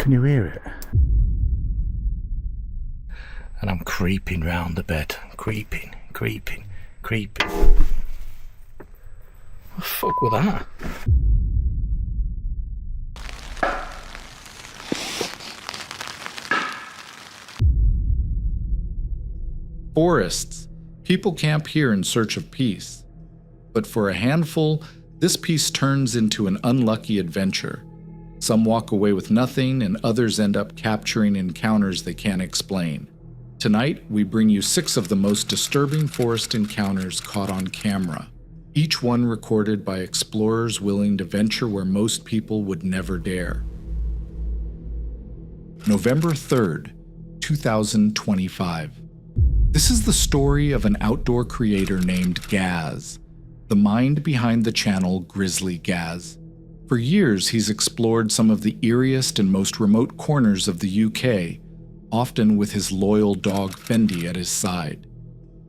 Can you hear it? And I'm creeping round the bed. Creeping. What the fuck was that? Forests. People camp here in search of peace. But for a handful, this peace turns into an unlucky adventure. Some walk away with nothing, and others end up capturing encounters they can't explain. Tonight, we bring you 6 of the most disturbing forest encounters caught on camera, each one recorded by explorers willing to venture where most people would never dare. November 3rd, 2025. This is the story of an outdoor creator named Gaz, the mind behind the channel Grizzly Gaz. For years, he's explored some of the eeriest and most remote corners of the UK, often with his loyal dog Fendi at his side.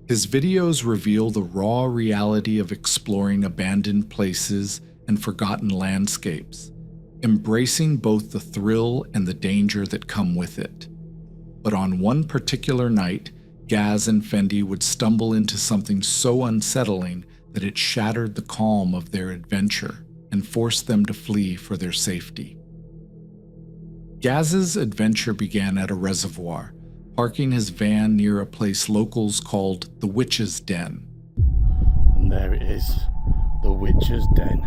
His videos reveal the raw reality of exploring abandoned places and forgotten landscapes, embracing both the thrill and the danger that come with it. But on one particular night, Gaz and Fendi would stumble into something so unsettling that it shattered the calm of their adventure and forced them to flee for their safety. Gaz's adventure began at a reservoir, parking his van near a place locals called the Witch's Den. And there it is, the Witch's Den.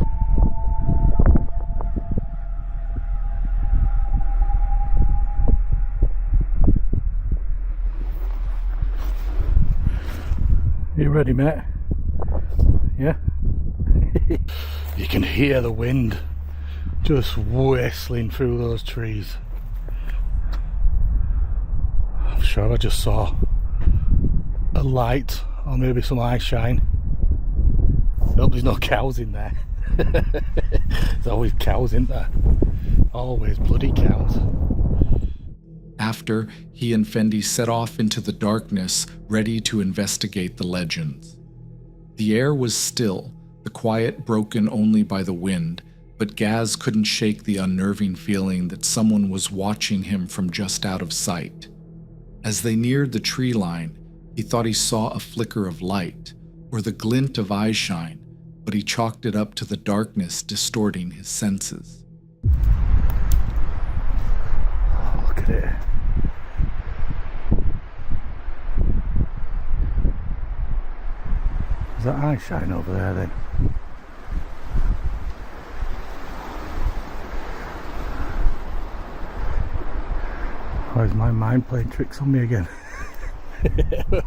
You ready, mate? Yeah? You can hear the wind just whistling through those trees. I'm sure I just saw a light or maybe some eye shine. I hope there's no cows in there. There's always cows in there. Always bloody cows. After, he and Fendi set off into the darkness, ready to investigate the legends. The air was still, the quiet broken only by the wind, but Gaz couldn't shake the unnerving feeling that someone was watching him from just out of sight. As they neared the tree line, he thought he saw a flicker of light, or the glint of eyeshine, but he chalked it up to the darkness distorting his senses. Oh, look at it. Is that eye shine over there then? Or is my mind playing tricks on me again?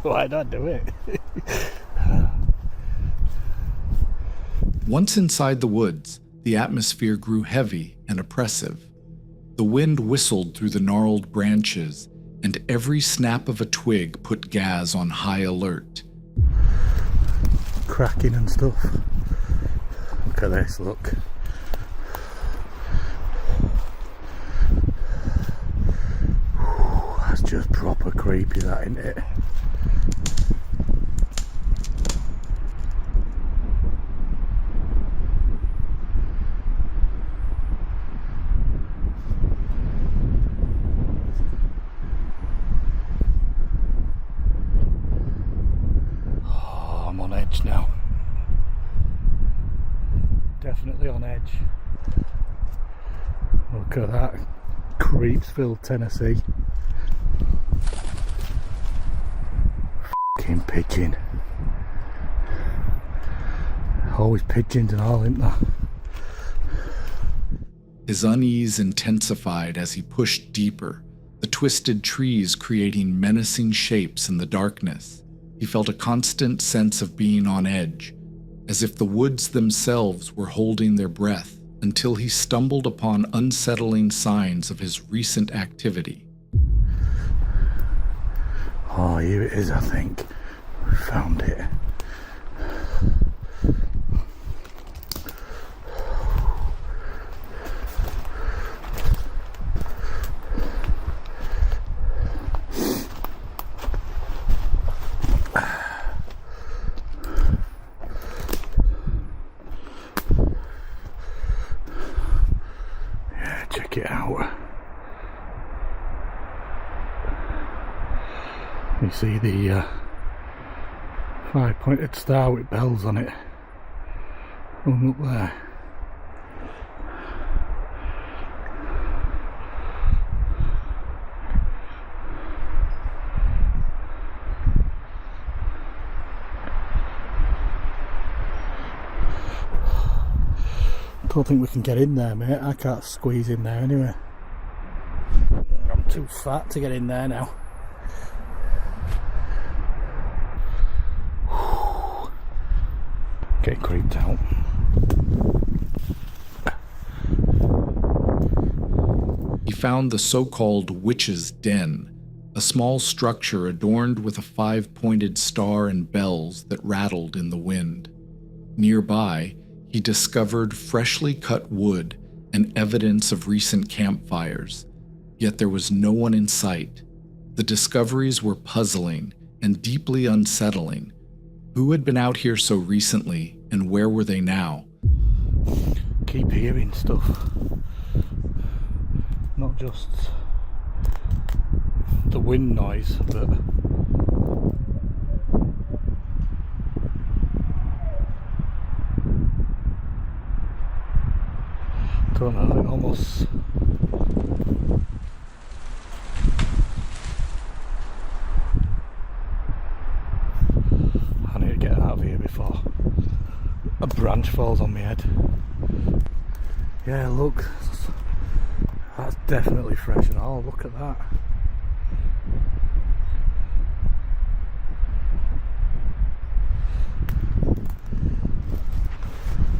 Why not do it? Once inside the woods, the atmosphere grew heavy and oppressive. The wind whistled through the gnarled branches, and every snap of a twig put Gaz on high alert. Cracking and stuff. Look at this, look. That's just proper creepy, that, isn't it? Oh, I'm on edge now. Definitely on edge. Look at that. Creepsville, Tennessee. Fucking pigeon. Always pigeons and all, isn't there? His unease intensified as he pushed deeper, the twisted trees creating menacing shapes in the darkness. He felt a constant sense of being on edge, as if the woods themselves were holding their breath, until he stumbled upon unsettling signs of his recent activity. Oh, here it is, I think. We found it. Yeah, check it out. You see the 5-pointed star with bells on it. Hung up there. Don't think we can get in there, mate. I can't squeeze in there anyway. I'm too fat to get in there now. Getting creeped out. He found the so-called Witch's Den, a small structure adorned with a 5-pointed star and bells that rattled in the wind. Nearby, he discovered freshly cut wood and evidence of recent campfires, yet there was no one in sight. The discoveries were puzzling and deeply unsettling. Who had been out here so recently, and where were they now? Keep hearing stuff. Not just the wind noise, but I don't know, it almost I need to get out of here before a branch falls on my head. Yeah, look, that's definitely fresh and all. Look at that.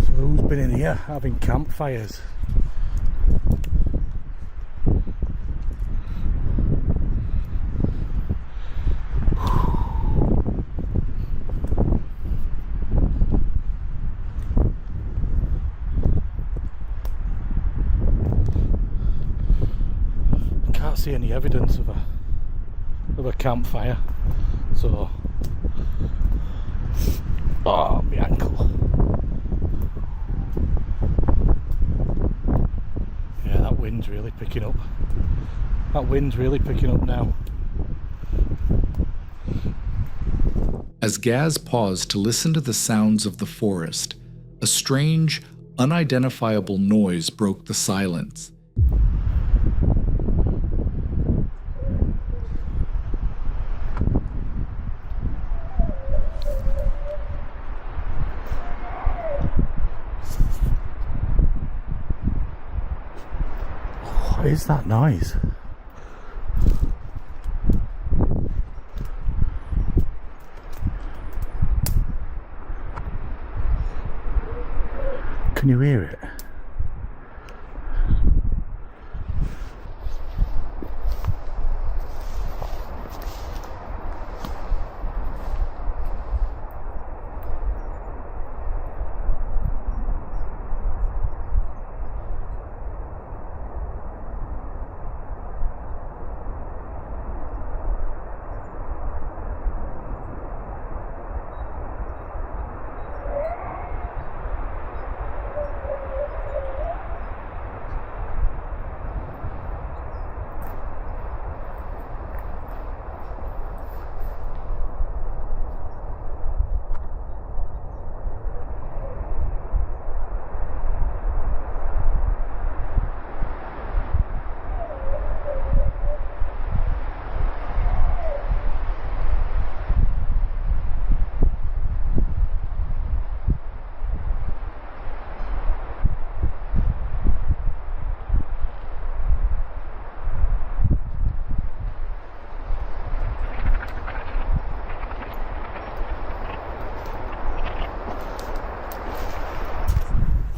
So who's been in here having campfires? Can't see any evidence of a campfire, so oh, my ankle. Yeah, that wind's really picking up. That wind's really picking up now. As Gaz paused to listen to the sounds of the forest, a strange, unidentifiable noise broke the silence. What is that noise? Can you hear it?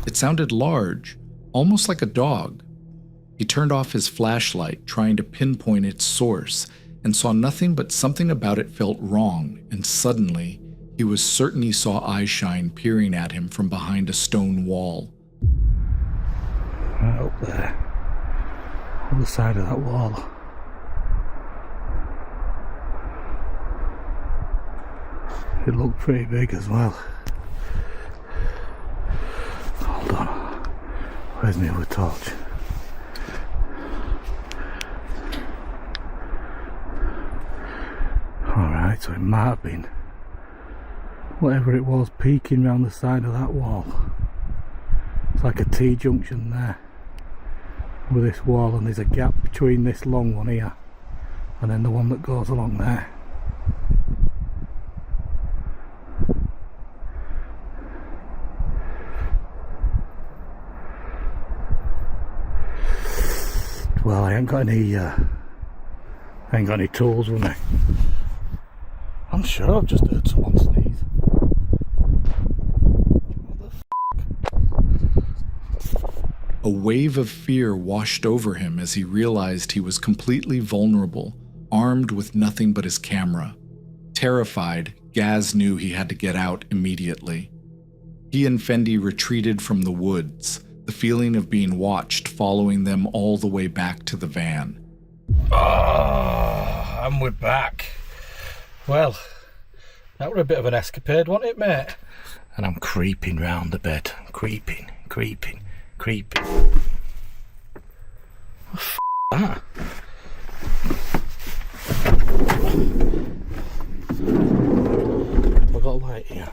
It sounded large, almost like a dog. He turned off his flashlight, trying to pinpoint its source, and saw nothing but something about it felt wrong, and suddenly, he was certain he saw eyeshine peering at him from behind a stone wall. Right up there, on the side of that wall. It looked pretty big as well. Hold on, where's my other torch? it might have been whatever it was peeking round the side of that wall. It's like a T-junction there with this wall, and there's a gap between this long one here and then the one that goes along there. Well, I ain't got any tools with me. I'm sure I've just heard someone sneeze. What the f***? A wave of fear washed over him as he realized he was completely vulnerable, armed with nothing but his camera. Terrified, Gaz knew he had to get out immediately. He and Fendi retreated from the woods, the feeling of being watched following them all the way back to the van. Oh, and we're back. Well, that were a bit of an escapade, wasn't it, mate? And I'm creeping round the bed. Creeping. What the f*** that? I've got a light here.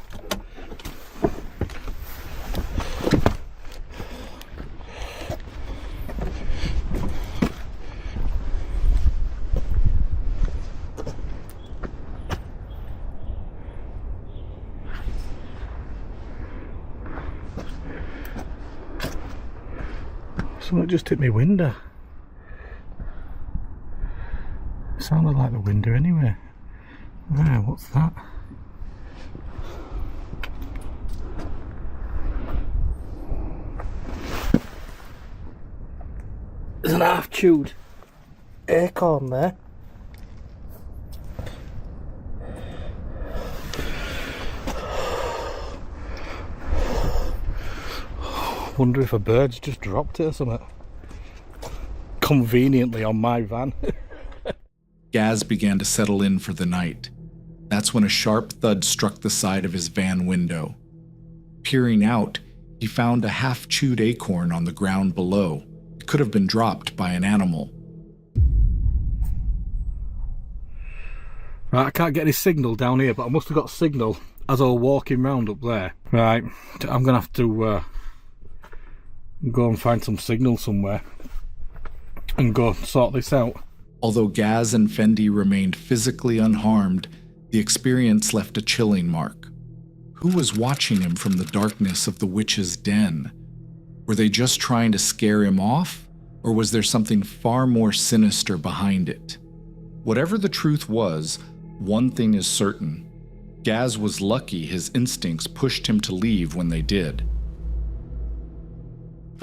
Something just hit my window. It sounded like the window anyway. Wow, what's that? There's an half-chewed acorn there. Wonder if a bird's just dropped it or something. Conveniently on my van. Gaz began to settle in for the night. That's when a sharp thud struck the side of his van window. Peering out, he found a half-chewed acorn on the ground below. It could have been dropped by an animal. Right, I can't get any signal down here, but I must have got signal as I was walking round up there. Right, I'm going to have to go and find some signal somewhere and go sort this out. Although Gaz and Fendi remained physically unharmed, the experience left a chilling mark. Who was watching him from the darkness of the witch's den? Were they just trying to scare him off, or was there something far more sinister behind it? Whatever the truth was, one thing is certain. Gaz was lucky his instincts pushed him to leave when they did.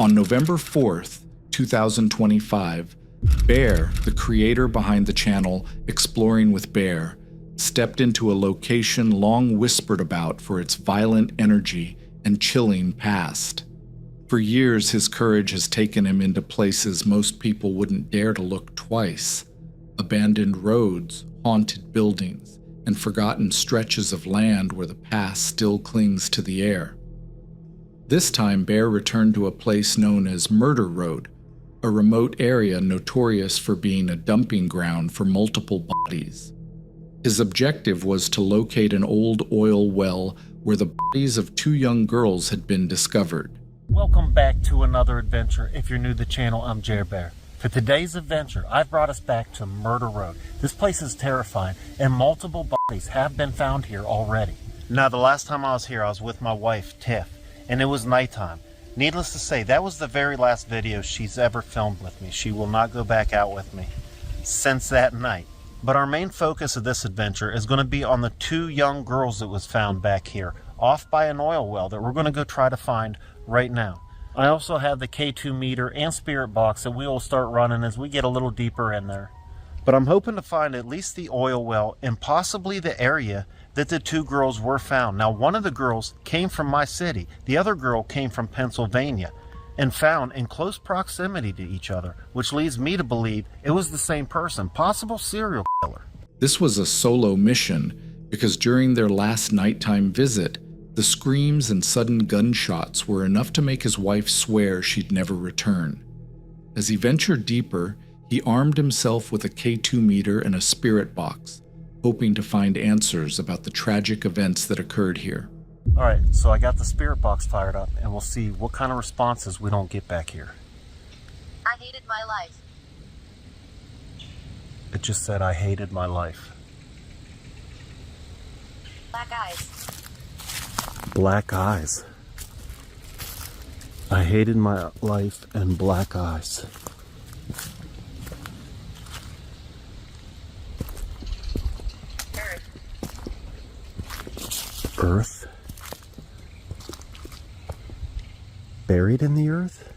On November 4th, 2025, Bear, the creator behind the channel Exploring with Bear, stepped into a location long whispered about for its violent energy and chilling past. For years, his courage has taken him into places most people wouldn't dare to look twice. Abandoned roads, haunted buildings, and forgotten stretches of land where the past still clings to the air. This time, Bear returned to a place known as Murder Road, a remote area notorious for being a dumping ground for multiple bodies. His objective was to locate an old oil well where the bodies of 2 young girls had been discovered. Welcome back to another adventure. If you're new to the channel, I'm Jer Bear. For today's adventure, I've brought us back to Murder Road. This place is terrifying, and multiple bodies have been found here already. Now, the last time I was here, I was with my wife, Tiff, and it was nighttime. Needless to say, that was the very last video she's ever filmed with me. She will not go back out with me since that night. But our main focus of this adventure is going to be on the 2 young girls that was found back here, off by an oil well that we're going to go try to find right now. I also have the K2 meter and spirit box that we will start running as we get a little deeper in there. But I'm hoping to find at least the oil well and possibly the area that the 2 girls were found. Now, one of the girls came from my city. The other girl came from Pennsylvania and found in close proximity to each other, which leads me to believe it was the same person, possible serial killer. This was a solo mission because during their last nighttime visit, the screams and sudden gunshots were enough to make his wife swear she'd never return. As he ventured deeper, he armed himself with a K2 meter and a spirit box, hoping to find answers about the tragic events that occurred here. Alright, so I got the spirit box fired up, and we'll see what kind of responses we don't get back here. I hated my life. It just said, I hated my life. Black eyes. Black eyes. I hated my life and black eyes. Earth? Buried in the earth?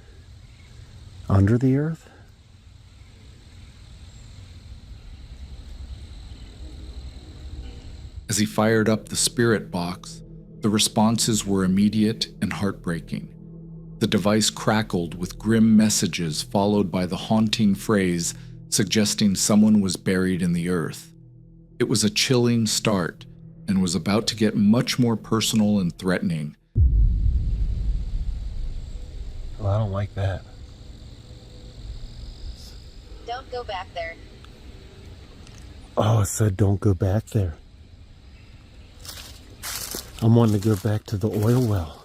Under the earth? As he fired up the spirit box, the responses were immediate and heartbreaking. The device crackled with grim messages followed by the haunting phrase suggesting someone was buried in the earth. It was a chilling start and was about to get much more personal and threatening. Well, I don't like that. Don't go back there. Oh, it said don't go back there. I'm wanting to go back to the oil well.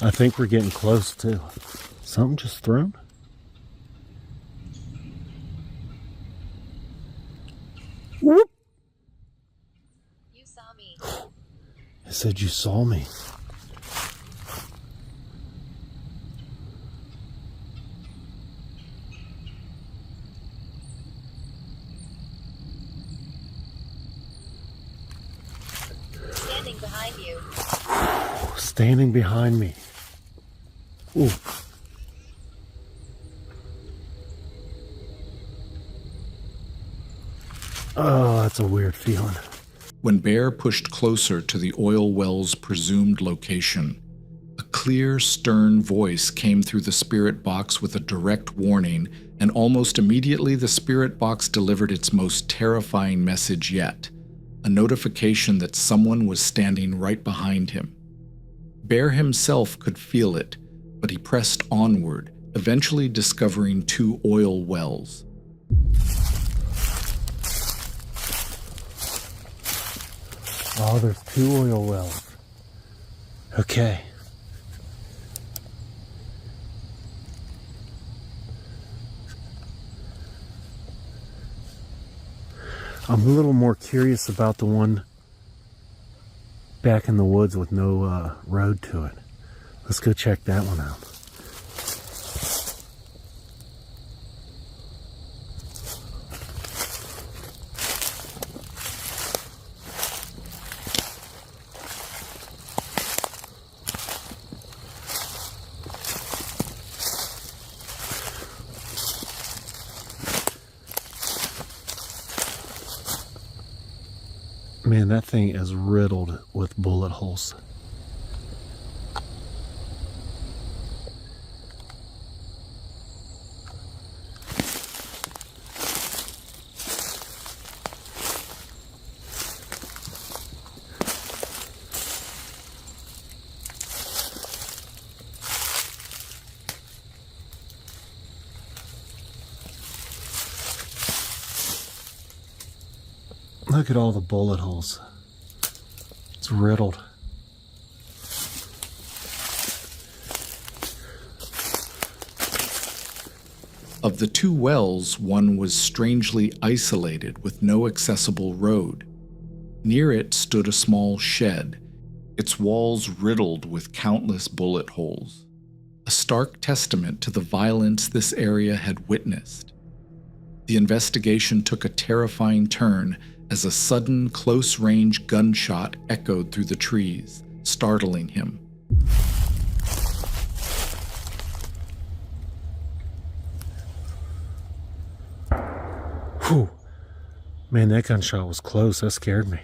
I think we're getting close too. Something just thrown? Whoop! You saw me. It said you saw me. Standing behind you. Standing behind me. Ooh. Oh, that's a weird feeling. When Bear pushed closer to the oil well's presumed location, a clear, stern voice came through the spirit box with a direct warning, and almost immediately the spirit box delivered its most terrifying message yet, a notification that someone was standing right behind him. Bear himself could feel it, but he pressed onward, eventually discovering 2 oil wells. Oh, there's 2 oil wells. Okay. I'm a little more curious about the one back in the woods with no road to it. Let's go check that one out. Man, that thing is riddled with bullet holes. Look at all the bullet holes. It's riddled. Of the 2 wells, one was strangely isolated with no accessible road. Near it stood a small shed, its walls riddled with countless bullet holes, a stark testament to the violence this area had witnessed. The investigation took a terrifying turn as a sudden, close-range gunshot echoed through the trees, startling him. Whew. Man, that gunshot was close. That scared me.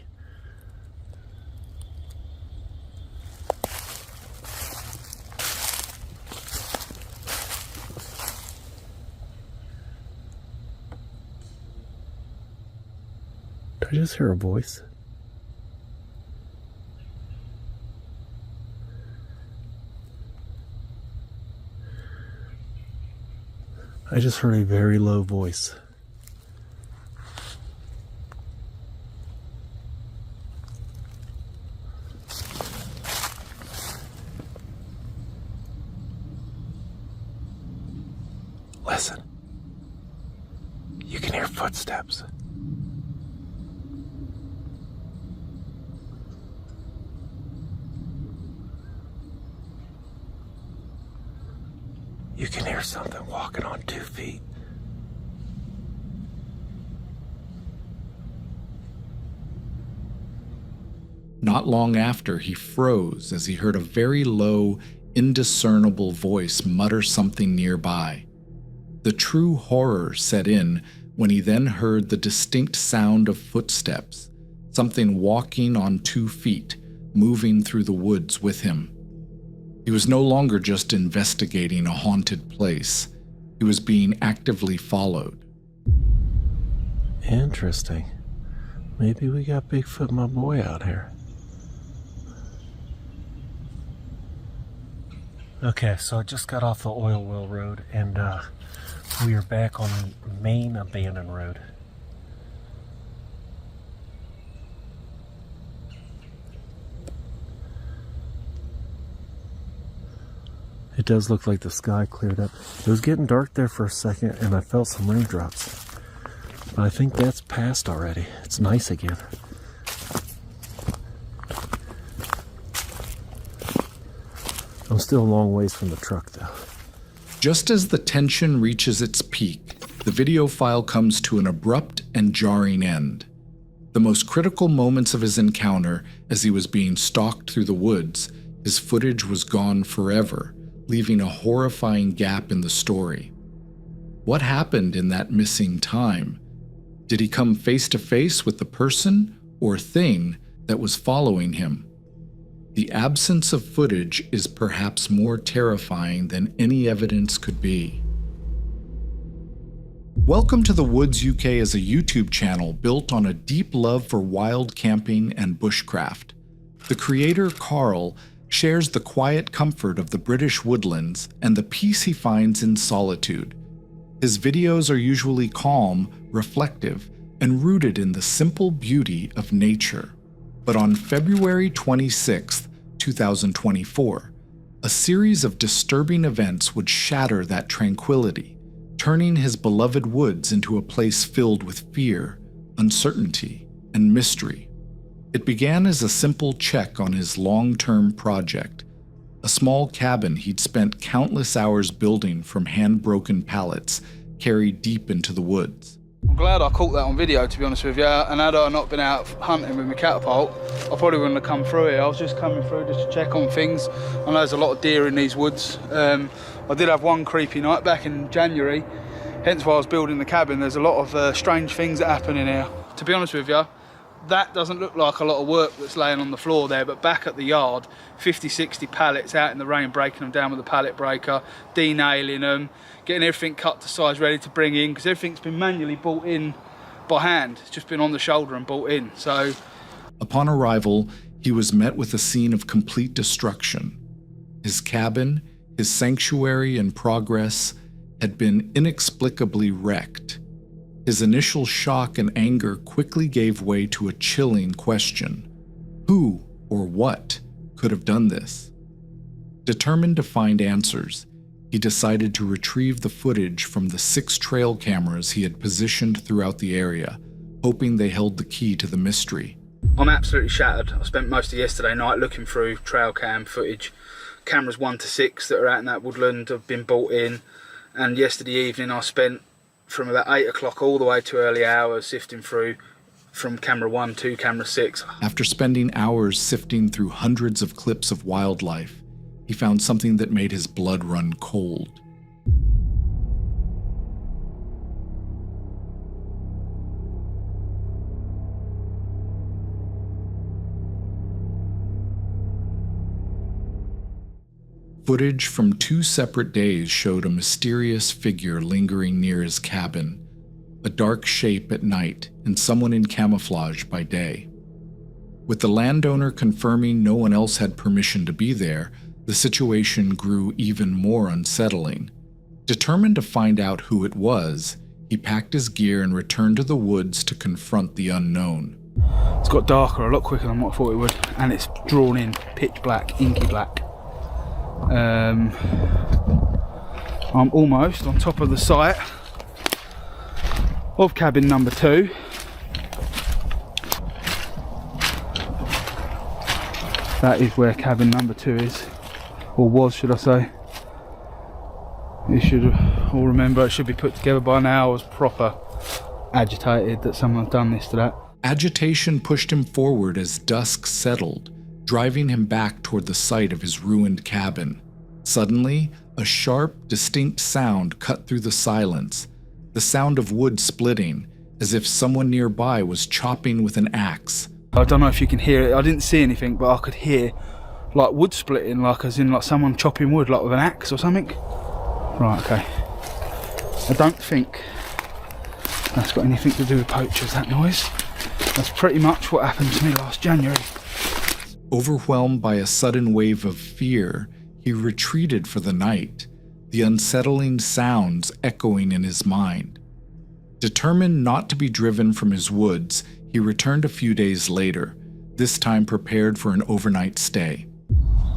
Did I just hear a voice? I just heard a very low voice. Listen. You can hear footsteps. You can hear something walking on 2 feet. Not long after, he froze as he heard a very low, indiscernible voice mutter something nearby. The true horror set in when he then heard the distinct sound of footsteps, something walking on 2 feet, moving through the woods with him. He was no longer just investigating a haunted place. He was being actively followed. Interesting. Maybe we got Bigfoot my boy out here. Okay, so I just got off the oil well road, and we are back on the main abandoned road. It does look like the sky cleared up. It was getting dark there for a second, and I felt some raindrops. But I think that's passed already. It's nice again. I'm still a long ways from the truck, though. Just as the tension reaches its peak, the video file comes to an abrupt and jarring end. The most critical moments of his encounter, as he was being stalked through the woods, his footage was gone forever, leaving a horrifying gap in the story. What happened in that missing time? Did he come face to face with the person or thing that was following him? The absence of footage is perhaps more terrifying than any evidence could be. Welcome to The Woods UK is a YouTube channel built on a deep love for wild camping and bushcraft. The creator, Karl, shares the quiet comfort of the British woodlands and the peace he finds in solitude. His videos are usually calm, reflective, and rooted in the simple beauty of nature. But on February 26, 2024, a series of disturbing events would shatter that tranquility, turning his beloved woods into a place filled with fear, uncertainty, and mystery. It began as a simple check on his long-term project, a small cabin he'd spent countless hours building from hand-broken pallets carried deep into the woods. I'm glad I caught that on video, to be honest with you, and had I not been out hunting with my catapult, I probably wouldn't have come through here. I was just coming through just to check on things. I know there's a lot of deer in these woods. I did have one creepy night back in January, hence why I was building the cabin. There's a lot of strange things that happen in here. To be honest with you, that doesn't look like a lot of work that's laying on the floor there, but back at the yard, 50, 60 pallets out in the rain, breaking them down with a pallet breaker, denailing them, getting everything cut to size, ready to bring in, because everything's been manually brought in by hand. It's just been on the shoulder and brought in, so. Upon arrival, he was met with a scene of complete destruction. His cabin, his sanctuary in progress, had been inexplicably wrecked. His initial shock and anger quickly gave way to a chilling question. Who or what could have done this? Determined to find answers, he decided to retrieve the footage from the 6 trail cameras he had positioned throughout the area, hoping they held the key to the mystery. I'm absolutely shattered. I spent most of yesterday night looking through trail cam footage. Cameras 1 to 6 that are out in that woodland have been brought in, and yesterday evening I spent from about 8 o'clock all the way to early hours sifting through from camera 1 to camera 6. After spending hours sifting through hundreds of clips of wildlife, he found something that made his blood run cold. Footage from 2 separate days showed a mysterious figure lingering near his cabin, a dark shape at night and someone in camouflage by day. With the landowner confirming no one else had permission to be there, the situation grew even more unsettling. Determined to find out who it was, he packed his gear and returned to the woods to confront the unknown. It's got darker a lot quicker than what I thought it would, and it's drawn in pitch black, inky black. I'm almost on top of the site of cabin number 2. That is where cabin number 2 is, or was, should I say. You should all remember, it should be put together by now. I was proper agitated that someone had done this to that. Agitation pushed him forward as dusk settled, driving him back toward the site of his ruined cabin. Suddenly, a sharp, distinct sound cut through the silence, the sound of wood splitting, as if someone nearby was chopping with an axe. I don't know if you can hear it. I didn't see anything, but I could hear like wood splitting, like as in like someone chopping wood, like with an axe or something. Right, okay. I don't think that's got anything to do with poachers, that noise. That's pretty much what happened to me last January. Overwhelmed by a sudden wave of fear, he retreated for the night, the unsettling sounds echoing in his mind. Determined not to be driven from his woods, he returned a few days later, this time prepared for an overnight stay.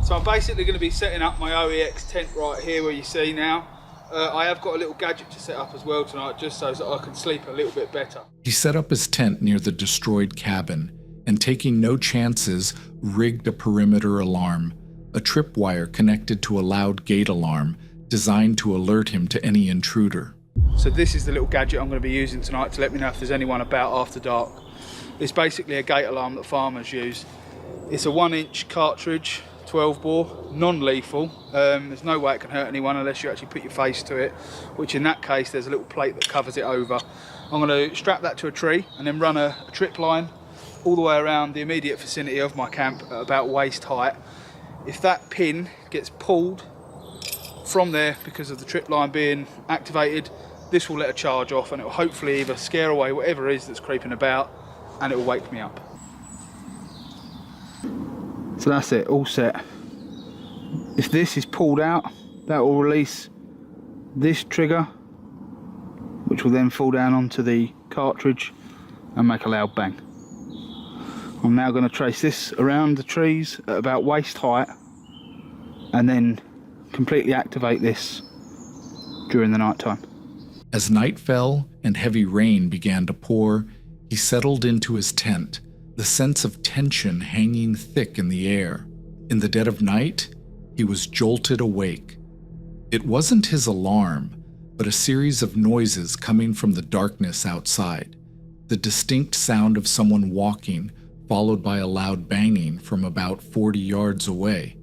So I'm basically going to be setting up my OEX tent right here where you see now. I have got a little gadget to set up as well tonight, just so that I can sleep a little bit better. He set up his tent near the destroyed cabin, and taking no chances, rigged a perimeter alarm, a tripwire connected to a loud gate alarm designed to alert him to any intruder. So this is the little gadget I'm going to be using tonight to let me know if there's anyone about after dark. It's basically a gate alarm that farmers use. It's a 1-inch cartridge, 12 bore, non-lethal. There's no way it can hurt anyone unless you actually put your face to it, which in that case there's a little plate that covers it over. I'm going to strap that to a tree and then run a trip line all the way around the immediate vicinity of my camp at about waist height. If that pin gets pulled from there because of the trip line being activated, this will let a charge off and it will hopefully either scare away whatever it is that's creeping about, and it will wake me up. So that's it, all set. If this is pulled out, that will release this trigger, which will then fall down onto the cartridge and make a loud bang. I'm now going to trace this around the trees at about waist height and then completely activate this during the night time. As night fell and heavy rain began to pour, he settled into his tent, the sense of tension hanging thick in the air. In the dead of night, he was jolted awake. It wasn't his alarm, but a series of noises coming from the darkness outside, the distinct sound of someone walking, followed by a loud banging from about 40 yards away.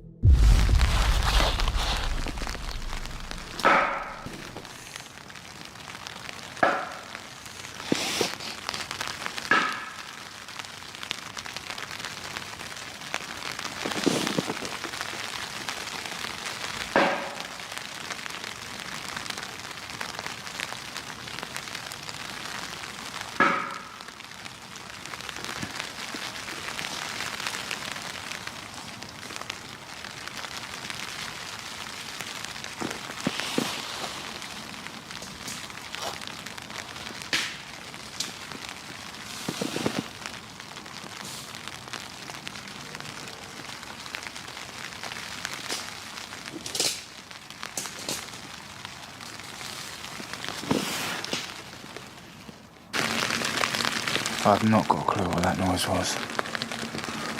I've not got a clue what that noise was.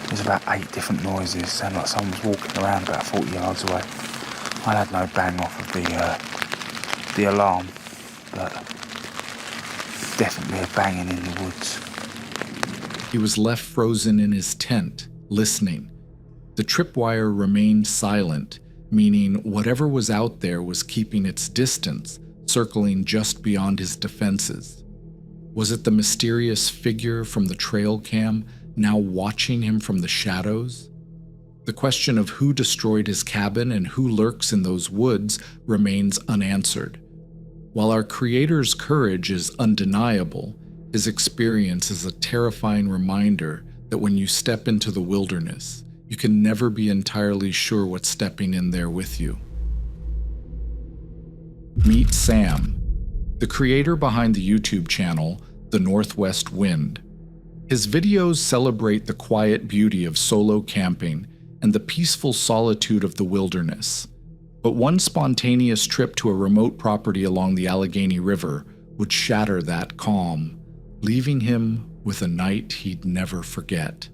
There's about 8 different noises, sound like someone was walking around about 40 yards away. I had no bang off of the alarm, but definitely a banging in the woods. He was left frozen in his tent, listening. The tripwire remained silent, meaning whatever was out there was keeping its distance, circling just beyond his defenses. Was it the mysterious figure from the trail cam now watching him from the shadows? The question of who destroyed his cabin and who lurks in those woods remains unanswered. While our creator's courage is undeniable, his experience is a terrifying reminder that when you step into the wilderness, you can never be entirely sure what's stepping in there with you. Meet Sam, the creator behind the YouTube channel, The Northwest Wind. His videos celebrate the quiet beauty of solo camping and the peaceful solitude of the wilderness. But one spontaneous trip to a remote property along the Allegheny River would shatter that calm, leaving him with a night he'd never forget.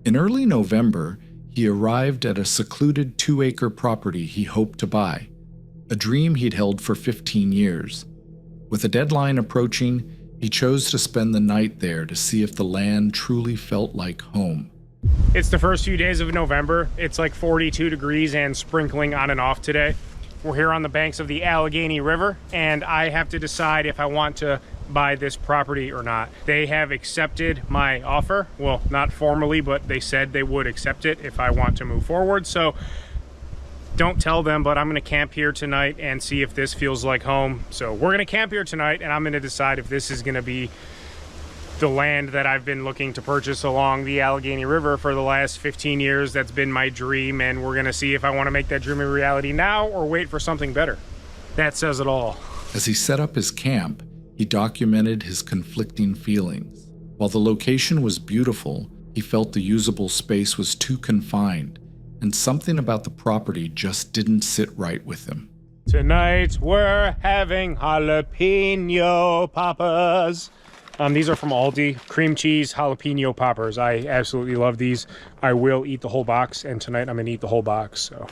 In early November, he arrived at a secluded 2-acre property he hoped to buy, a dream he'd held for 15 years. With a deadline approaching, he chose to spend the night there to see if the land truly felt like home. It's the first few days of November. It's like 42 degrees and sprinkling on and off today. We're here on the banks of the Allegheny River, and I have to decide if I want to buy this property or not. They have accepted my offer. Well, not formally, but they said they would accept it if I want to move forward. So don't tell them, but I'm gonna camp here tonight and see if this feels like home. So we're gonna camp here tonight, and I'm gonna decide if this is gonna be the land that I've been looking to purchase along the Allegheny River for the last 15 years. That's been my dream, and we're gonna see if I wanna make that dream a reality now or wait for something better. That says it all. As he set up his camp, he documented his conflicting feelings. While the location was beautiful, he felt the usable space was too confined, and something about the property just didn't sit right with him. Tonight we're having jalapeno poppers. These are from Aldi, cream cheese jalapeno poppers. I absolutely love these. I will eat the whole box, and tonight I'm gonna eat the whole box. So,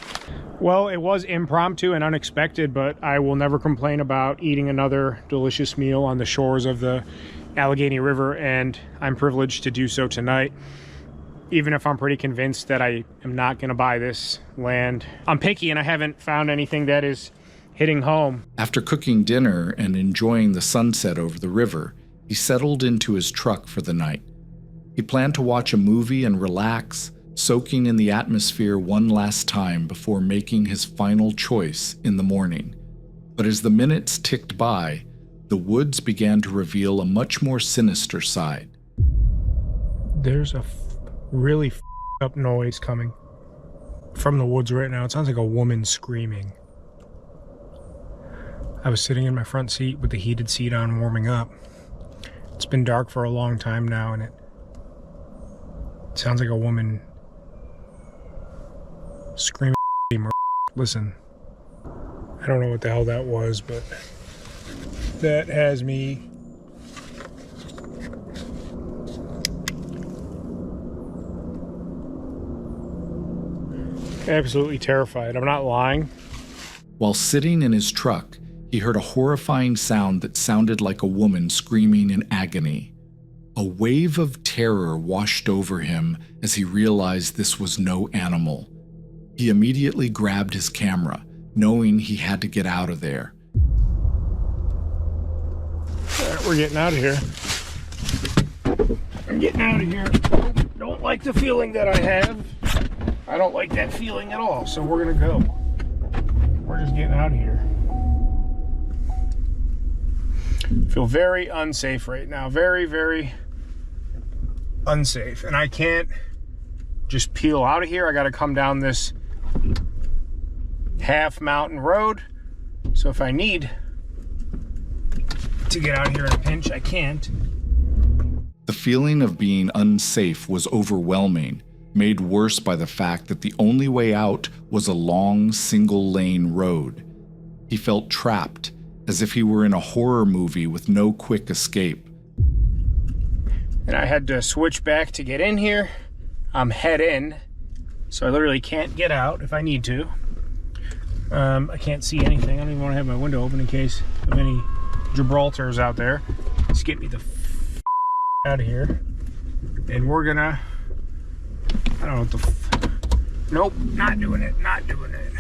well, it was impromptu and unexpected, but I will never complain about eating another delicious meal on the shores of the Allegheny River, and I'm privileged to do so tonight. Even if I'm pretty convinced that I am not gonna buy this land. I'm picky and I haven't found anything that is hitting home. After cooking dinner and enjoying the sunset over the river, he settled into his truck for the night. He planned to watch a movie and relax, soaking in the atmosphere one last time before making his final choice in the morning. But as the minutes ticked by, the woods began to reveal a much more sinister side. There's a really up noise coming from the woods right now. It sounds like a woman screaming. I was sitting in my front seat with the heated seat on, warming up. It's been dark for a long time now, and it sounds like a woman screaming. Listen, I don't know what the hell that was, but that has me absolutely terrified. I'm not lying. While sitting in his truck, he heard a horrifying sound that sounded like a woman screaming in agony. A wave of terror washed over him as he realized this was no animal. He immediately grabbed his camera, knowing he had to get out of there. All right, we're getting out of here. I'm getting out of here. Don't like the feeling that I have. I don't like that feeling at all, so we're gonna go. We're just getting out of here. Feel very unsafe right now. Very, very unsafe. And I can't just peel out of here. I gotta come down this half mountain road. So if I need to get out of here in a pinch, I can't. The feeling of being unsafe was overwhelming, made worse by the fact that the only way out was a long, single-lane road. He felt trapped, as if he were in a horror movie with no quick escape. And I had to switch back to get in here. I'm head in, so I literally can't get out if I need to. I can't see anything. I don't even want to have my window open in case of any Gibraltars out there. Just get me the out of here. And we're gonna, I don't know what the nope, not doing it, not doing it.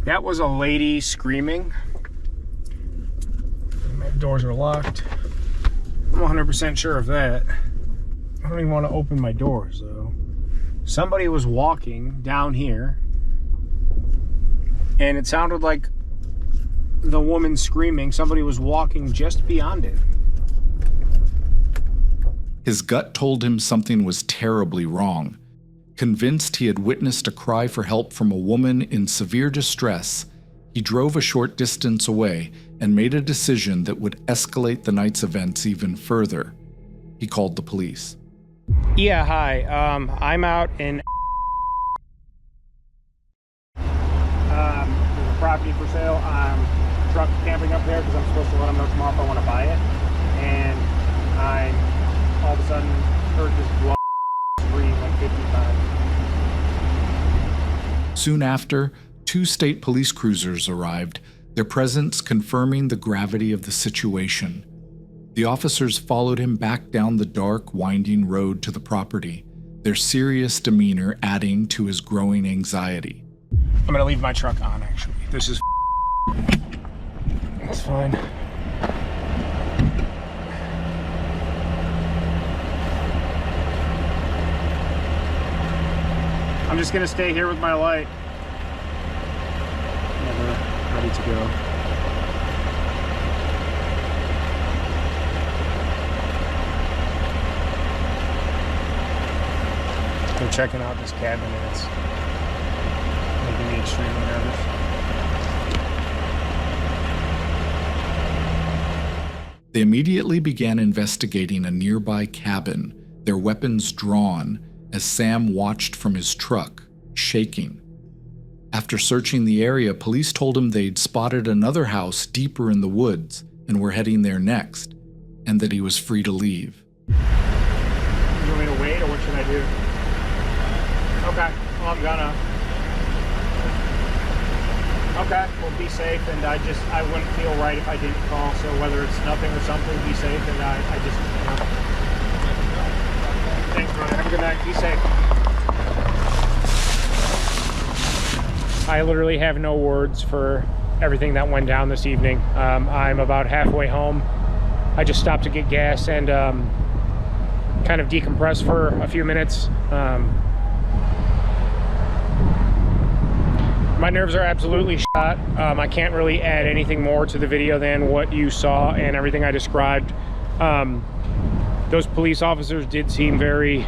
That was a lady screaming. My doors are locked. I'm 100% sure of that. I don't even want to open my doors though. Somebody was walking down here, and it sounded like the woman screaming. Somebody was walking just beyond it. His gut told him something was terribly wrong. Convinced he had witnessed a cry for help from a woman in severe distress, he drove a short distance away and made a decision that would escalate the night's events even further. He called the police. Yeah, hi. I'm out in property for sale. I'm truck camping up there because I'm supposed to let them know tomorrow if I want to buy it. And I all of a sudden heard this blood scream like 50 times. Soon after, 2 state police cruisers arrived, their presence confirming the gravity of the situation. The officers followed him back down the dark, winding road to the property, their serious demeanor adding to his growing anxiety. I'm gonna leave my truck on, actually. This is that's fine. I'm just gonna stay here with my light. Ready to go. They're checking out this cabin and it's making me extremely nervous. They immediately began investigating a nearby cabin, their weapons drawn, as Sam watched from his truck, shaking. After searching the area, police told him they'd spotted another house deeper in the woods and were heading there next, and that he was free to leave. You want me to wait, or what should I do? Okay, well, I'm gonna. Okay, well, be safe, and I wouldn't feel right if I didn't call, so whether it's nothing or something, be safe, and I just, you know. Thanks, brother. Have a good night. Be safe. I literally have no words for everything that went down this evening. I'm about halfway home. I just stopped to get gas and kind of decompress for a few minutes. My nerves are absolutely shot. I can't really add anything more to the video than what you saw and everything I described. Those police officers did seem very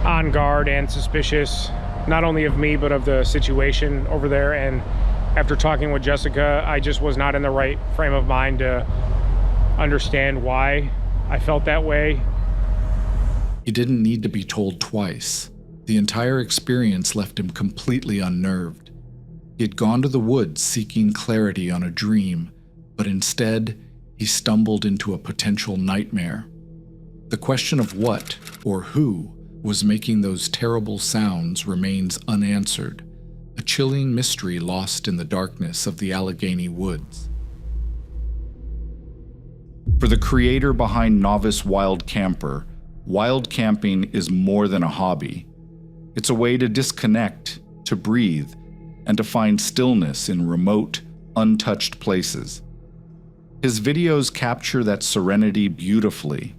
on guard and suspicious, not only of me, but of the situation over there. And after talking with Jessica, I just was not in the right frame of mind to understand why I felt that way. He didn't need to be told twice. The entire experience left him completely unnerved. He had gone to the woods seeking clarity on a dream, but instead, he stumbled into a potential nightmare. The question of what, or who, was making those terrible sounds remains unanswered, a chilling mystery lost in the darkness of the Allegheny woods. For the creator behind Novice Wild Camper, wild camping is more than a hobby. It's a way to disconnect, to breathe, and to find stillness in remote, untouched places. His videos capture that serenity beautifully.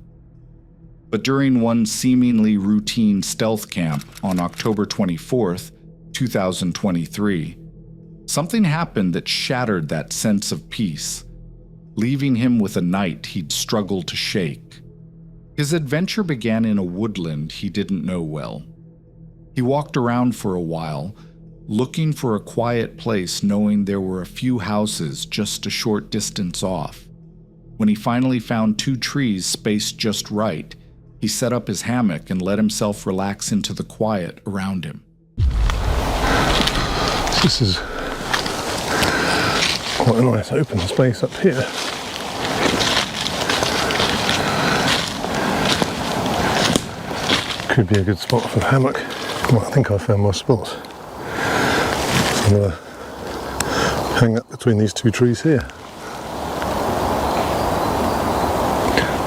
But during one seemingly routine stealth camp on October 24th, 2023, something happened that shattered that sense of peace, leaving him with a night he'd struggled to shake. His adventure began in a woodland he didn't know well. He walked around for a while, looking for a quiet place, knowing there were a few houses just a short distance off. When he finally found 2 trees spaced just right, he set up his hammock and let himself relax into the quiet around him. This is quite a nice open space up here. Could be a good spot for the hammock. Well, I think I found my spot. So I'm going to hang up between these 2 trees here.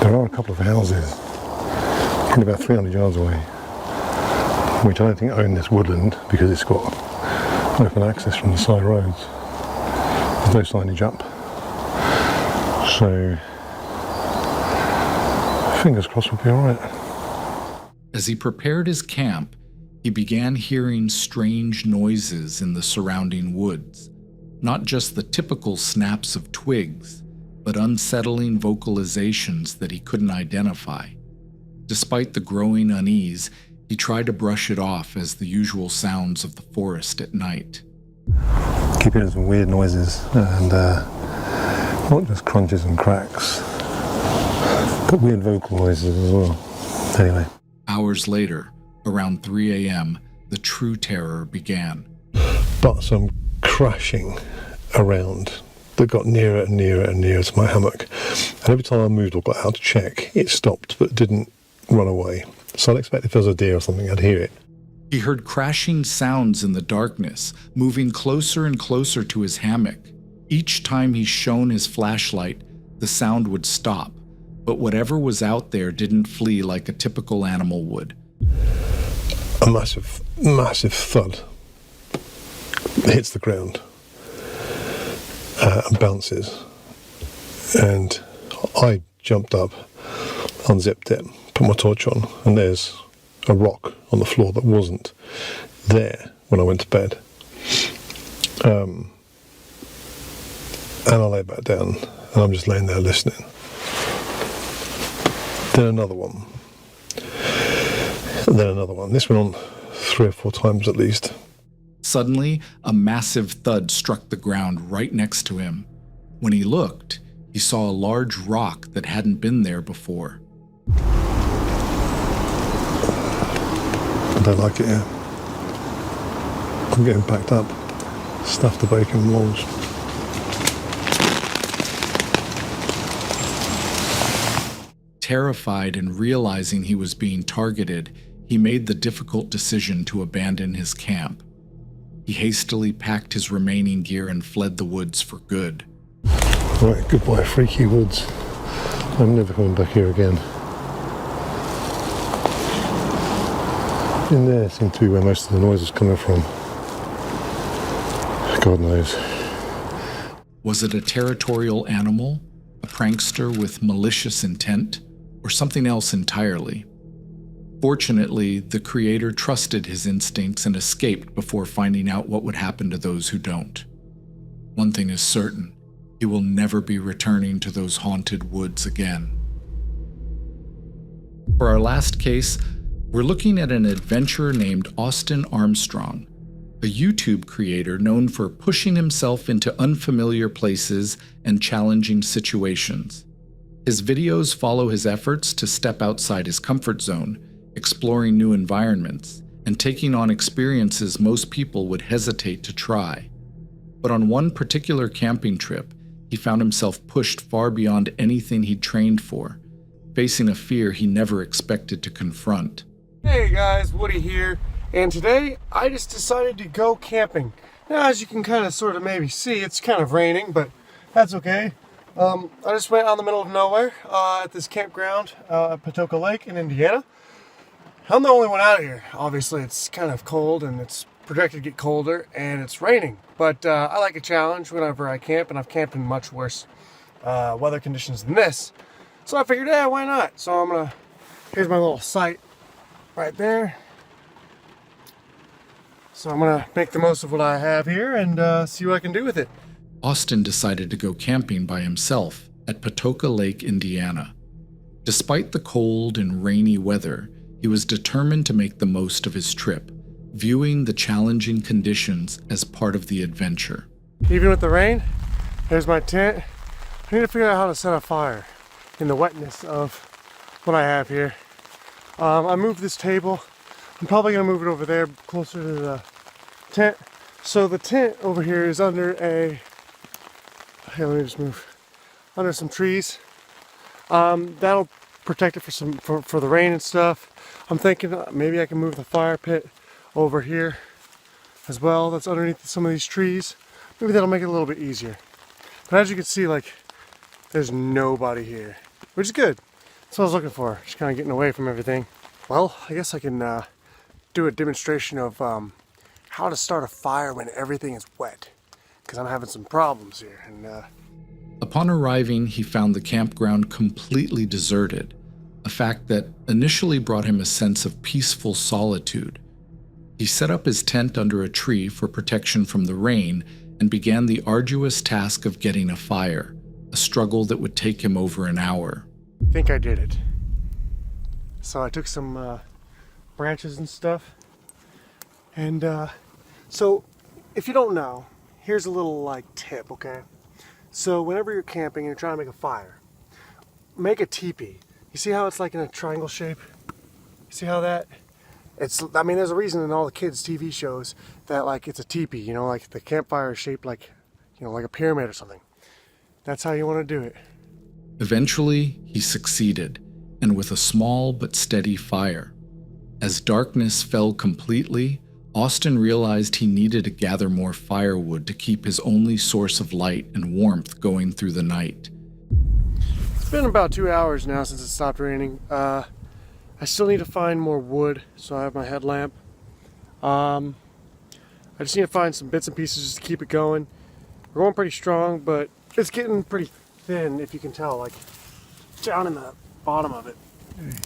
There are a couple of houses, probably about 300 yards away, which I don't think own this woodland because it's got open access from the side roads. There's no signage up. So, fingers crossed we'll be alright. As he prepared his camp, he began hearing strange noises in the surrounding woods. Not just the typical snaps of twigs, but unsettling vocalizations that he couldn't identify. Despite the growing unease, he tried to brush it off as the usual sounds of the forest at night. Keep hearing some weird noises, and not just crunches and cracks, but weird vocal noises as well. Anyway. Hours later, around 3 a.m., the true terror began. But some crashing around that got nearer and nearer and nearer to my hammock. And every time I moved or got out to check, it stopped but didn't run away. So I'd expect if there was a deer or something, I'd hear it. He heard crashing sounds in the darkness, moving closer and closer to his hammock. Each time he shone his flashlight, the sound would stop, but whatever was out there didn't flee like a typical animal would. A massive, massive thud hits the ground and bounces. And I jumped up, unzipped it, put my torch on, and there's a rock on the floor that wasn't there when I went to bed. And I lay back down, and I'm just laying there listening. Then another one. And then another one. This went on 3 or 4 times at least. Suddenly, a massive thud struck the ground right next to him. When he looked, he saw a large rock that hadn't been there before. I don't like it here. I'm getting packed up. Stuff the bacon and launch. Terrified and realizing he was being targeted, he made the difficult decision to abandon his camp. He hastily packed his remaining gear and fled the woods for good. Right, goodbye, freaky woods. I'm never coming back here again. In there seemed to be where most of the noise was coming from. God knows. Was it a territorial animal, a prankster with malicious intent, or something else entirely? Fortunately, the creator trusted his instincts and escaped before finding out what would happen to those who don't. One thing is certain, he will never be returning to those haunted woods again. For our last case, we're looking at an adventurer named Austin Armstrong, a YouTube creator known for pushing himself into unfamiliar places and challenging situations. His videos follow his efforts to step outside his comfort zone, exploring new environments, and taking on experiences most people would hesitate to try. But on one particular camping trip, he found himself pushed far beyond anything he'd trained for, facing a fear he never expected to confront. Hey guys, Woody here, and today I just decided to go camping. Now, as you can kind of sort of maybe see, it's kind of raining, but that's okay. I just went out in the middle of nowhere at this campground at Patoka Lake in Indiana. I'm the only one out here. Obviously, it's kind of cold and it's projected to get colder and it's raining. But I like a challenge whenever I camp, and I've camped in much worse weather conditions than this. So I figured, yeah, why not? So here's my little site right there. So I'm gonna make the most of what I have here and see what I can do with it. Austin decided to go camping by himself at Patoka Lake, Indiana. Despite the cold and rainy weather, he was determined to make the most of his trip, viewing the challenging conditions as part of the adventure. Even with the rain, there's my tent. I need to figure out how to set a fire in the wetness of what I have here. I moved this table. I'm probably gonna move it over there closer to the tent. So the tent over here is under let me just move. Under some trees. That'll protect it for the rain and stuff. I'm thinking maybe I can move the fire pit over here as well. That's underneath some of these trees. Maybe that'll make it a little bit easier. But as you can see, like, there's nobody here, which is good. That's what I was looking for, just kind of getting away from everything. Well, I guess I can do a demonstration of how to start a fire when everything is wet, because I'm having some problems here. And Upon arriving, he found the campground completely deserted, a fact that initially brought him a sense of peaceful solitude. He set up his tent under a tree for protection from the rain and began the arduous task of getting a fire, a struggle that would take him over an hour. I think I did it. So I took some branches and stuff. And so if you don't know, here's a little tip, okay? So whenever you're camping and you're trying to make a fire, make a teepee. You see how it's like in a triangle shape? You see how that? There's a reason in all the kids' TV shows that it's a teepee, like the campfire is shaped like, like a pyramid or something. That's how you want to do it. Eventually, he succeeded, and with a small but steady fire. As darkness fell completely, Austin realized he needed to gather more firewood to keep his only source of light and warmth going through the night. It's been about 2 hours now since it stopped raining. I still need to find more wood, so I have my headlamp. I just need to find some bits and pieces just to keep it going. We're going pretty strong, but it's getting pretty thin, if you can tell, like down in the bottom of it.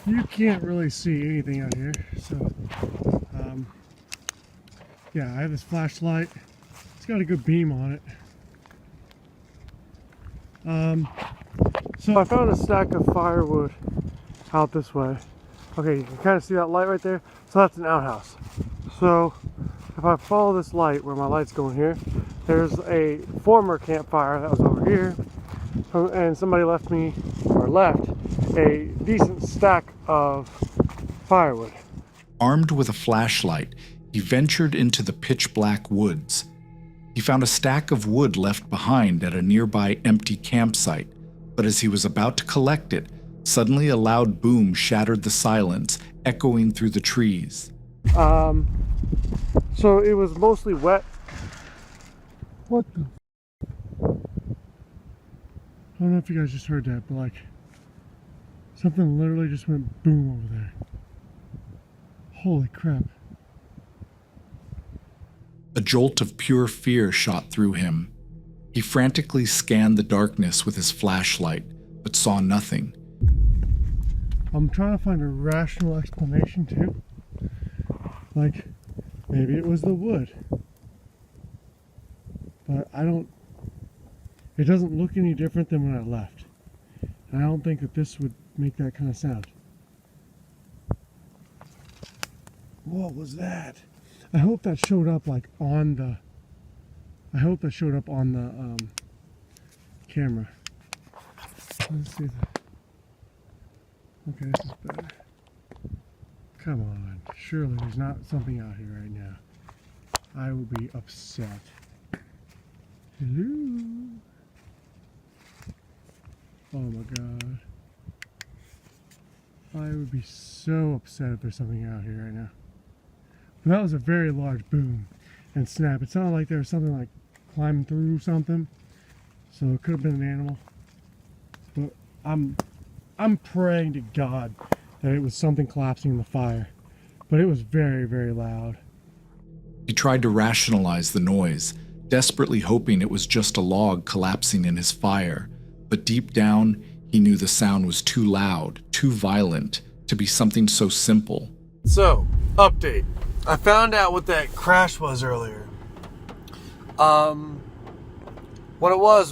You can't really see anything out here, so yeah, I have this flashlight. It's got a good beam on it. So I found a stack of firewood out this way. Okay, you can kind of see that light right there. So that's an outhouse. So if I follow this light where my light's going here, there's a former campfire that was over here, and somebody left a decent stack of firewood. Armed with a flashlight, he ventured into the pitch-black woods. He found a stack of wood left behind at a nearby empty campsite, but as he was about to collect it, suddenly a loud boom shattered the silence, echoing through the trees. So it was mostly wet. What the? I don't know if you guys just heard that, but like something literally just went boom over there. Holy crap. A jolt of pure fear shot through him. He frantically scanned the darkness with his flashlight, but saw nothing. I'm trying to find a rational explanation too. Like, maybe it was the wood. But it doesn't look any different than when I left. And I don't think that this would make that kind of sound. What was that? I hope that showed up like on the camera. Let's see that. Okay, this is better. Come on, surely there's not something out here right now. I will be upset. Hello? Oh my god. I would be so upset if there's something out here right now. But that was a very large boom and snap. It sounded like there was something like climbing through something. So it could have been an animal. But I'm praying to God that it was something collapsing in the fire. But it was very, very loud. He tried to rationalize the noise, desperately hoping it was just a log collapsing in his fire. But deep down, he knew the sound was too loud, too violent, to be something so simple. So, update. I found out what that crash was earlier. What it was,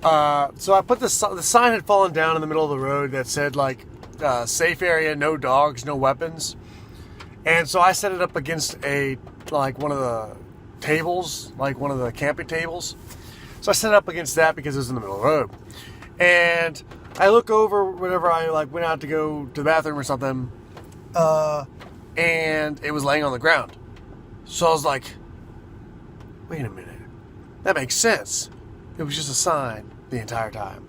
so I put the sign had fallen down in the middle of the road that said like, safe area, no dogs, no weapons. And so I set it up against one of the tables, like one of the camping tables. So I set it up against that because it was in the middle of the road. And I look over whenever I went out to go to the bathroom or something, and it was laying on the ground. So I was like, wait a minute, that makes sense. It was just a sign the entire time.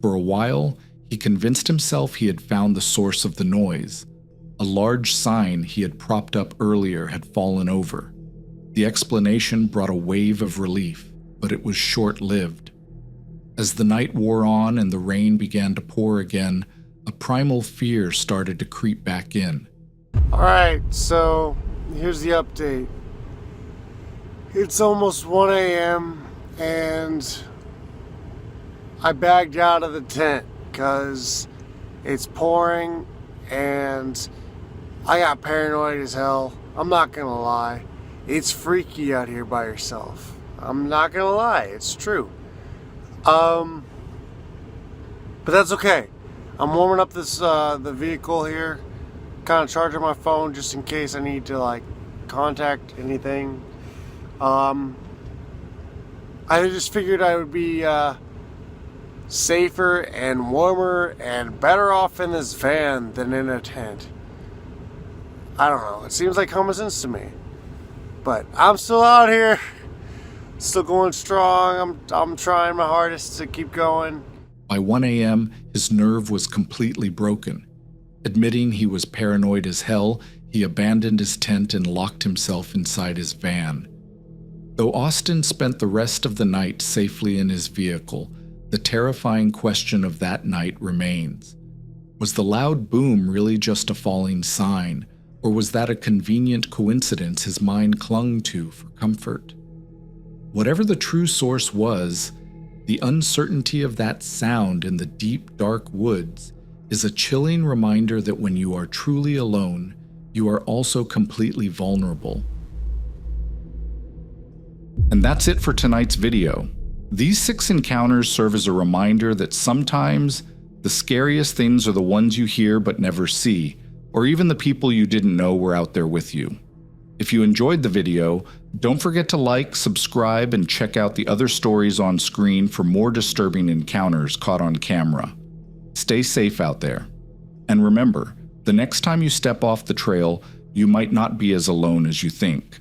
For a while, he convinced himself he had found the source of the noise. A large sign he had propped up earlier had fallen over. The explanation brought a wave of relief, but it was short-lived. As the night wore on and the rain began to pour again, a primal fear started to creep back in. Alright, so here's the update. It's almost 1 a.m. and I bagged out of the tent because it's pouring and I got paranoid as hell. I'm not gonna lie. It's freaky out here by yourself. I'm not gonna lie, it's true. But that's okay. I'm warming up this the vehicle here, kind of charging my phone just in case I need to contact anything. I just figured I would be safer and warmer and better off in this van than in a tent. I don't know, it seems like common sense to me. But I'm still out here. Still going strong. I'm trying my hardest to keep going. By 1 a.m., his nerve was completely broken. Admitting he was paranoid as hell, he abandoned his tent and locked himself inside his van. Though Austin spent the rest of the night safely in his vehicle, the terrifying question of that night remains. Was the loud boom really just a falling sign, or was that a convenient coincidence his mind clung to for comfort? Whatever the true source was, the uncertainty of that sound in the deep, dark woods is a chilling reminder that when you are truly alone, you are also completely vulnerable. And that's it for tonight's video. These 6 encounters serve as a reminder that sometimes the scariest things are the ones you hear but never see, or even the people you didn't know were out there with you. If you enjoyed the video, don't forget to like, subscribe, and check out the other stories on screen for more disturbing encounters caught on camera. Stay safe out there. And remember, the next time you step off the trail, you might not be as alone as you think.